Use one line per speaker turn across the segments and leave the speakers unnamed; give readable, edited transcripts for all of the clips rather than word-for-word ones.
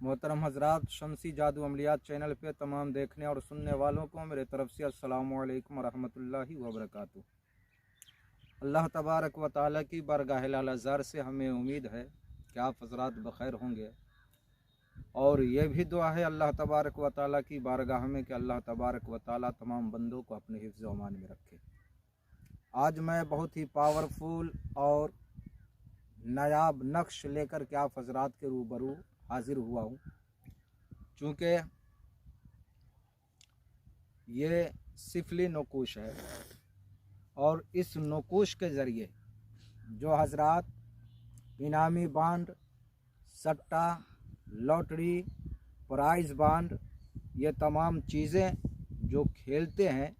मोहतरम हजरात, शमसी जादू अमलियात चैनल पे तमाम देखने और सुनने वालों को मेरे तरफ से अस्सलामु अलैकुम वरहमतुल्लाहि वबरकातुहू। अल्लाह तबारक व तआला की बारगाह लाज़ार से हमें उम्मीद है कि आप हजरात बखैर होंगे, और ये भी दुआ है अल्लाह तबारक व तआला की बारगाह में कि अल्लाह तबारक व तआला तमाम बंदों को अपने हिफ्ज़ व अमान में रखे। आज मैं बहुत ही पावरफुल और नायाब नक्श लेकर के आप हजरात के रूबरू हाजिर हुआ हूँ। चूँकि ये सिफली नकुश है और इस नकुश के ज़रिए जो हजरात इनामी बांड, सट्टा, लॉटरी, प्राइज़ बांड, ये तमाम चीज़ें जो खेलते हैं,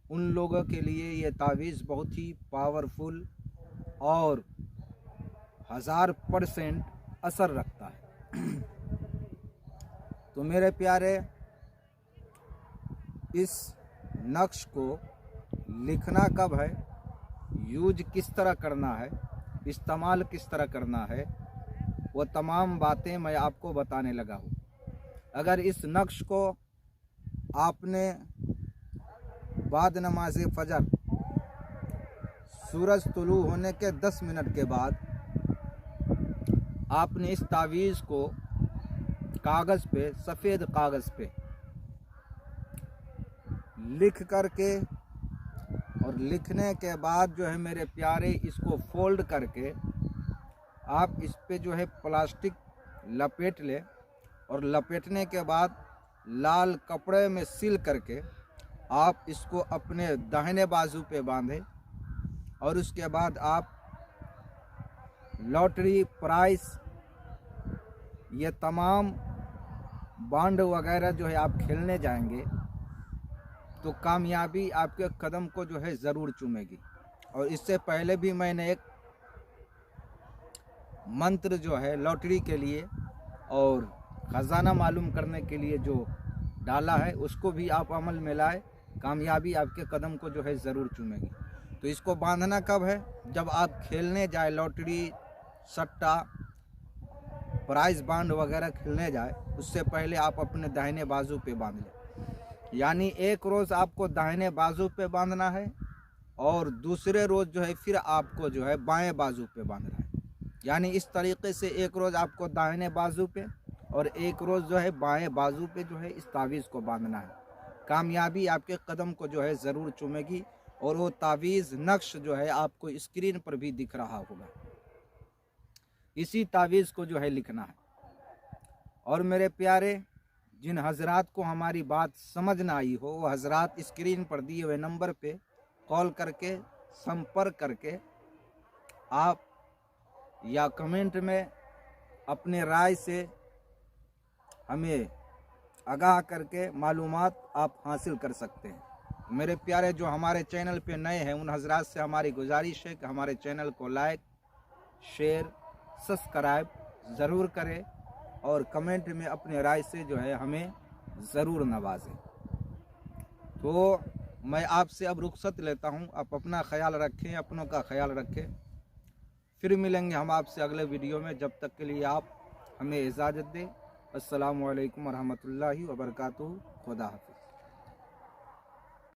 उन लोगों के लिए ये तावीज़ बहुत ही पावरफुल और 1000% असर रखता है। तो मेरे प्यारे, इस नक्श को लिखना कब है, यूज किस तरह करना है, इस्तेमाल किस तरह करना है, वो तमाम बातें मैं आपको बताने लगा हूँ। अगर इस नक्श को आपने बाद नमाज फजर सूरज तुलू होने के 10 मिनट के बाद आपने इस तावीज़ को कागज़ पे, सफ़ेद कागज़ पे लिख करके, और लिखने के बाद जो है मेरे प्यारे, इसको फोल्ड करके आप इस पे जो है प्लास्टिक लपेट ले, और लपेटने के बाद लाल कपड़े में सील करके आप इसको अपने दाहिने बाजू पे बांधें, और उसके बाद आप लॉटरी, प्राइस, ये तमाम बांड वगैरह जो है आप खेलने जाएंगे तो कामयाबी आपके कदम को जो है ज़रूर चूमेगी। और इससे पहले भी मैंने एक मंत्र जो है लॉटरी के लिए और ख़जाना मालूम करने के लिए जो डाला है, उसको भी आप अमल में लाए, कामयाबी आपके कदम को जो है ज़रूर चूमेगी। तो इसको बांधना कब है, जब आप खेलने जाए, लॉटरी, सट्टा, प्राइज़ बांड वगैरह खेलने जाए, उससे पहले आप अपने दाहिने बाजू पे बांध लें। यानी एक रोज़ आपको दाहिने बाजू पे बांधना है और दूसरे रोज़ जो है फिर आपको जो है बाएं बाजू पे बांधना है। यानी इस तरीके से एक रोज़ आपको दाहिने बाजू पे और एक रोज़ जो है बाएं बाजू पे जो है इस तावीज़ को बांधना है। कामयाबी आपके कदम को जो है ज़रूर चूमेगी, और वो तावीज़ नक्श जो है आपको स्क्रीन पर भी दिख रहा होगा। इसी तावीज़ को जो है लिखना है। और मेरे प्यारे, जिन हजरात को हमारी बात समझ ना आई हो, वो हजरात स्क्रीन पर दिए हुए नंबर पे कॉल करके संपर्क करके आप या कमेंट में अपने राय से हमें आगाह करके मालूमात आप हासिल कर सकते हैं। मेरे प्यारे, जो हमारे चैनल पे नए हैं, उन हजरात से हमारी गुजारिश है कि हमारे चैनल को लाइक, शेयर, सब्सक्राइब ज़रूर करें, और कमेंट में अपने राय से जो है हमें ज़रूर नवाजें। तो मैं आपसे अब रुखसत लेता हूँ। आप अपना ख्याल रखें, अपनों का ख्याल रखें। फिर मिलेंगे हम आपसे अगले वीडियो में। जब तक के लिए आप हमें इजाज़त दें। अस्सलामु अलैकुम वरहमतुल्लाहि वबरकातुहू। खुदा हाफ़िज़।